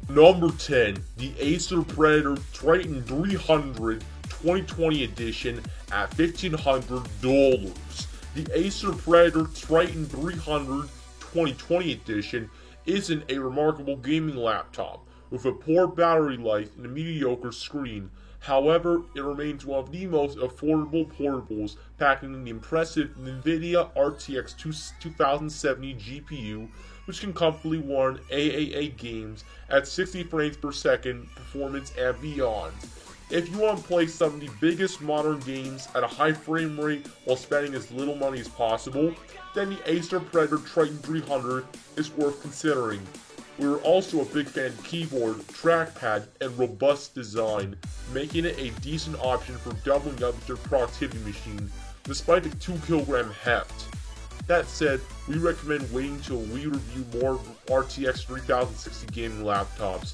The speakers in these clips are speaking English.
Number 10, the Acer Predator Triton 300 2020 edition at $1,500. The Acer Predator Triton 300 2020 edition isn't a remarkable gaming laptop with a poor battery life and a mediocre screen. However, it remains one of the most affordable portables, packing the impressive NVIDIA RTX 2070 GPU, which can comfortably run AAA games at 60 frames per second performance and beyond. If you want to play some of the biggest modern games at a high frame rate while spending as little money as possible, then the Acer Predator Triton 300 is worth considering. We are also a big fan of keyboard, trackpad, and robust design, making it a decent option for doubling up your productivity machine, despite the 2kg heft. That said, we recommend waiting until we review more RTX 3060 gaming laptops,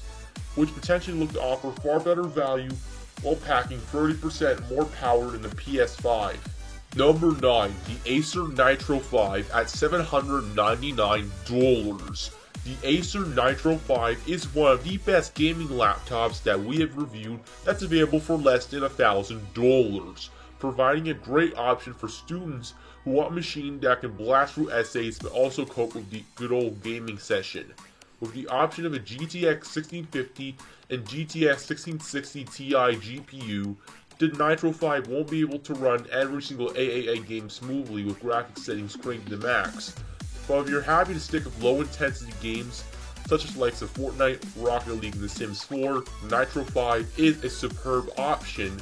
which potentially look to offer far better value while packing 30% more power than the PS5. Number 9, the Acer Nitro 5 at $799. The Acer Nitro 5 is one of the best gaming laptops that we have reviewed that's available for less than $1,000, providing a great option for students who want a machine that can blast through essays but also cope with the good old gaming session. With the option of a GTX 1650 and GTX 1660 Ti GPU, the Nitro 5 won't be able to run every single AAA game smoothly with graphics settings cranked to max. But if you're happy to stick with low-intensity games, such as likes of Fortnite, Rocket League, and The Sims 4, Nitro 5 is a superb option.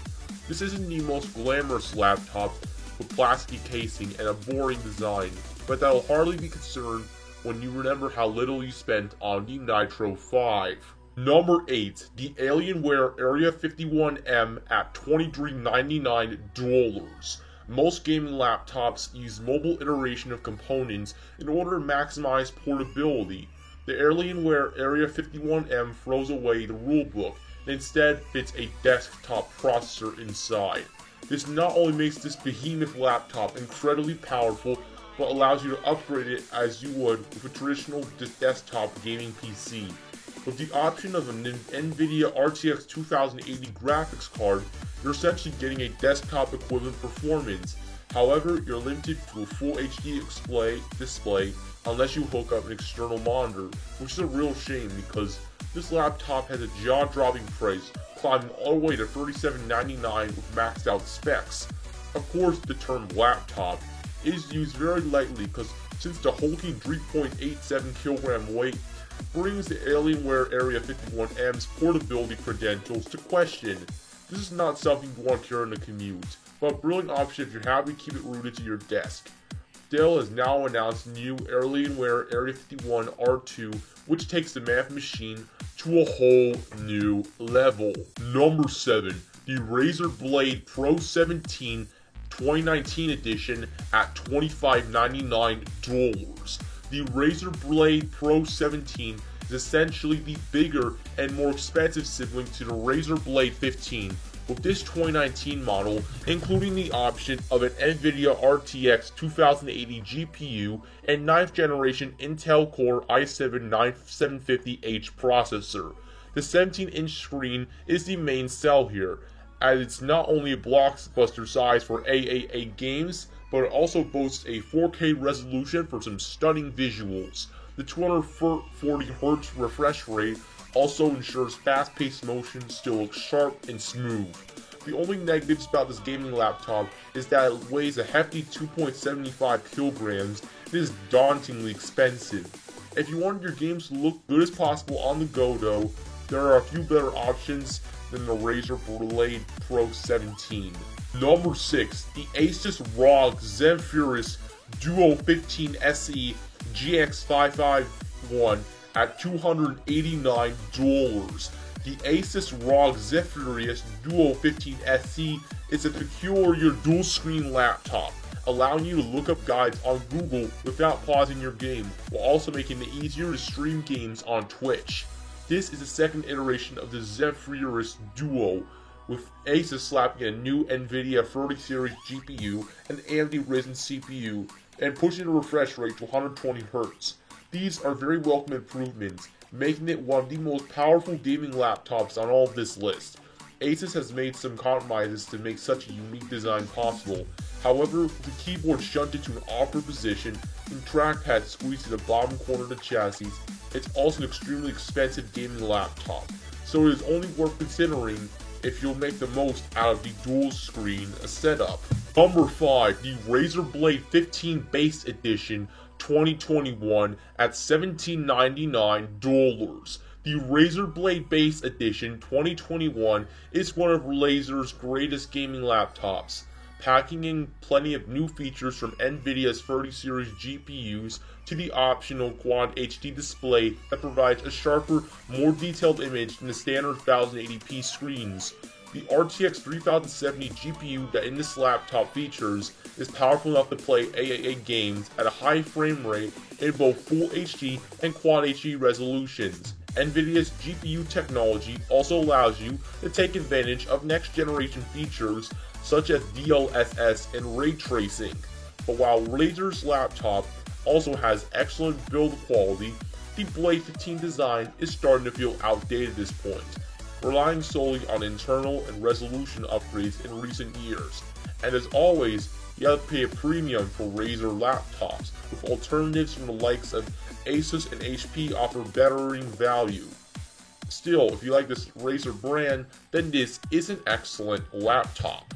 This isn't the most glamorous laptop with plasticky casing and a boring design, but that will hardly be concerned when you remember how little you spent on the Nitro 5. Number 8, the Alienware Area 51M at $2399. Most gaming laptops use mobile iteration of components in order to maximize portability. The Alienware Area 51M throws away the rulebook and instead fits a desktop processor inside. This not only makes this behemoth laptop incredibly powerful, but allows you to upgrade it as you would with a traditional desktop gaming PC. With the option of an NVIDIA RTX 2080 graphics card, you're essentially getting a desktop equivalent performance. However, you're limited to a full HD display unless you hook up an external monitor, which is a real shame because this laptop has a jaw-dropping price, climbing all the way to $3799 with maxed out specs. Of course, the term laptop is used very lightly because since the hulking 3.87kg weight brings the Alienware Area 51M's portability credentials to question. This is not something you want to carry in the commute, but a brilliant option if you're happy to keep it rooted to your desk. Dell has now announced new Alienware Area 51 R2, which takes the Mammoth machine to a whole new level. Number 7, the Razer Blade Pro 17 2019 edition at $2599. The Razer Blade Pro 17 is essentially the bigger and more expensive sibling to the Razer Blade 15, with this 2019 model including the option of an NVIDIA RTX 2080 GPU and 9th generation Intel Core i7-9750H processor. The 17-inch screen is the main sell here, as it's not only a blockbuster size for AAA games, but it also boasts a 4K resolution for some stunning visuals. The 240Hz refresh rate also ensures fast-paced motion still looks sharp and smooth. The only negatives about this gaming laptop is that it weighs a hefty 2.75 kilograms and is dauntingly expensive. If you want your games to look good as possible on the go though, there are a few better options than the Razer Blade Pro 17. Number 6, the Asus ROG Zephyrus Duo 15 SE GX551 at $289. The Asus ROG Zephyrus Duo 15 SE is a peculiar dual-screen laptop, allowing you to look up guides on Google without pausing your game, while also making it easier to stream games on Twitch. This is the second iteration of the Zephyrus Duo, with Asus slapping a new NVIDIA 30 series GPU and AMD Ryzen CPU, and pushing the refresh rate to 120Hz. These are very welcome improvements, making it one of the most powerful gaming laptops on all of this list. Asus has made some compromises to make such a unique design possible. However, the keyboard shunted to an awkward position and trackpad squeezed to the bottom corner of the chassis, it's also an extremely expensive gaming laptop, so it is only worth considering if you'll make the most out of the dual screen setup. Number 5, the Razer Blade 15 Base Edition 2021 at $17.99. The Razer Blade Base Edition 2021 is one of Razer's greatest gaming laptops, packing in plenty of new features from Nvidia's 30 series GPUs to the optional Quad HD display that provides a sharper, more detailed image than the standard 1080p screens. The RTX 3070 GPU that in this laptop features is powerful enough to play AAA games at a high frame rate in both Full HD and Quad HD resolutions. Nvidia's GPU technology also allows you to take advantage of next generation features such as DLSS and ray tracing. But while Razer's laptop also has excellent build quality, the Blade 15 design is starting to feel outdated at this point, relying solely on internal and resolution upgrades in recent years. And as always, you have to pay a premium for Razer laptops, with alternatives from the likes of Asus and HP offer bettering value. Still, if you like this Razer brand, then this is an excellent laptop.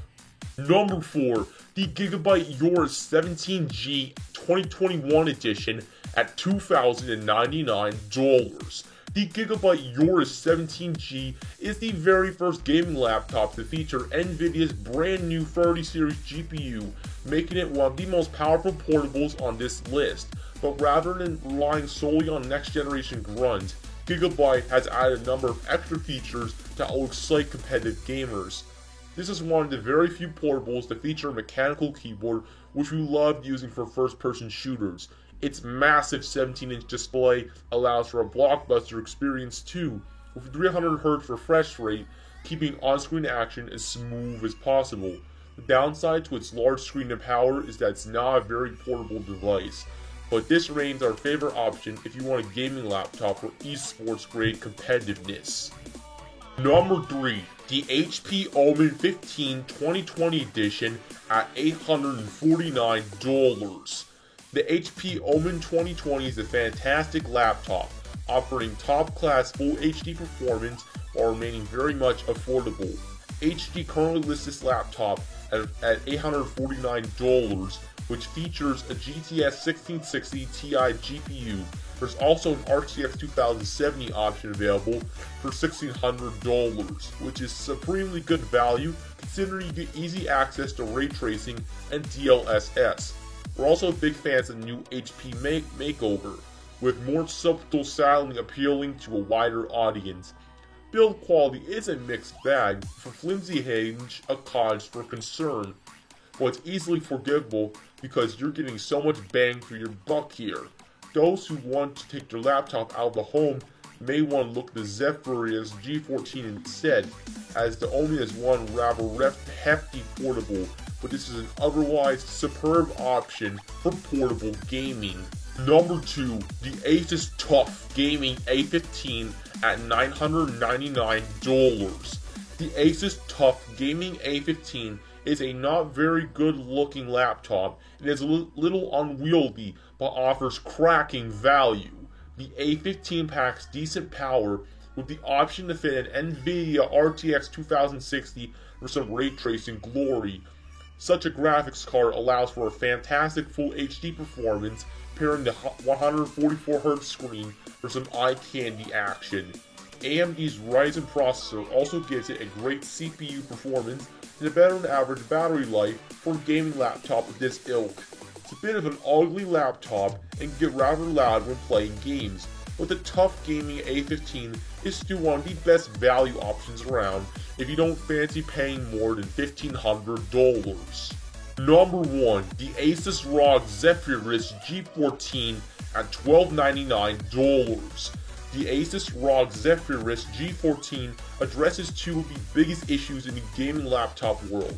Number 4, the Gigabyte Yoris 17G 2021 edition at $2,099. The Gigabyte Yoris 17G is the very first gaming laptop to feature Nvidia's brand new 30 series GPU, making it one of the most powerful portables on this list. But rather than relying solely on next generation grunt, Gigabyte has added a number of extra features that will excite competitive gamers. This is one of the very few portables to feature a mechanical keyboard, which we love using for first-person shooters. Its massive 17-inch display allows for a blockbuster experience too, with 300Hz refresh rate, keeping on-screen action as smooth as possible. The downside to its large screen and power is that it's not a very portable device, but this remains our favorite option if you want a gaming laptop for esports grade competitiveness. Number 3, the HP Omen 15 2020 edition at $849. The HP Omen 2020 is a fantastic laptop, offering top-class Full HD performance while remaining very much affordable. HP currently lists this laptop at $849, which features a GTX 1660 Ti GPU. There's also an RTX 2070 option available for $1,600, which is supremely good value considering you get easy access to ray tracing and DLSS. We're also big fans of the new HP Makeover, with more subtle styling appealing to a wider audience. Build quality is a mixed bag, with a flimsy hinge a cause for concern, but it's easily forgivable because you're getting so much bang for your buck here. Those who want to take their laptop out of the home may want to look at the Zephyrus G14 instead, as the Omen is one rather hefty portable, but this is an otherwise superb option for portable gaming. Number 2, the Asus TUF Gaming A15 at $999. The Asus TUF Gaming A15 is a not very good looking laptop and is a little unwieldy, but offers cracking value. The A15 packs decent power with the option to fit an Nvidia RTX 2060 for some ray tracing glory. Such a graphics card allows for a fantastic Full HD performance, pairing the 144Hz screen for some eye candy action. AMD's Ryzen processor also gives it a great CPU performance and a better than average battery life for a gaming laptop of this ilk. It's a bit of an ugly laptop and can get rather loud when playing games, but the TUF Gaming A15 is still one of the best value options around if you don't fancy paying more than $1,500. Number 1, the Asus ROG Zephyrus G14 at $1,299. The Asus ROG Zephyrus G14 addresses two of the biggest issues in the gaming laptop world,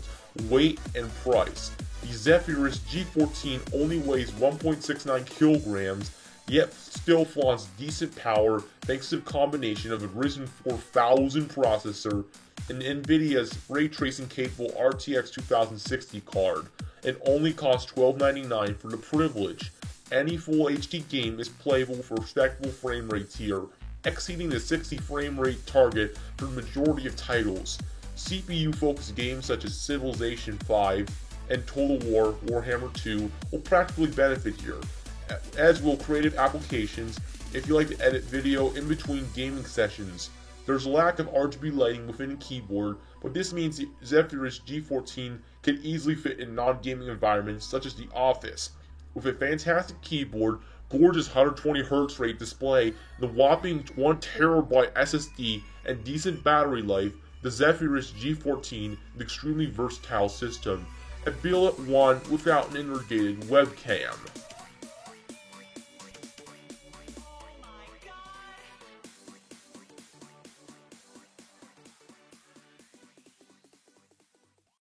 weight and price. The Zephyrus G14 only weighs 1.69 kilograms yet still flaunts decent power thanks to the combination of a Ryzen 4000 processor and Nvidia's ray tracing capable RTX 2060 card, and only costs $12.99 for the privilege. Any full HD game is playable for respectable frame rates here, exceeding the 60 frame rate target for the majority of titles. CPU-focused games such as Civilization V and Total War Warhammer 2 will practically benefit here, as will creative applications if you like to edit video in between gaming sessions. There's a lack of RGB lighting within the keyboard, but this means the Zephyrus G14 can easily fit in non-gaming environments such as the office. With a fantastic keyboard, gorgeous 120Hz rate display, the whopping 1TB SSD, and decent battery life, the Zephyrus G14 is an extremely versatile system. A billet one without an integrated webcam.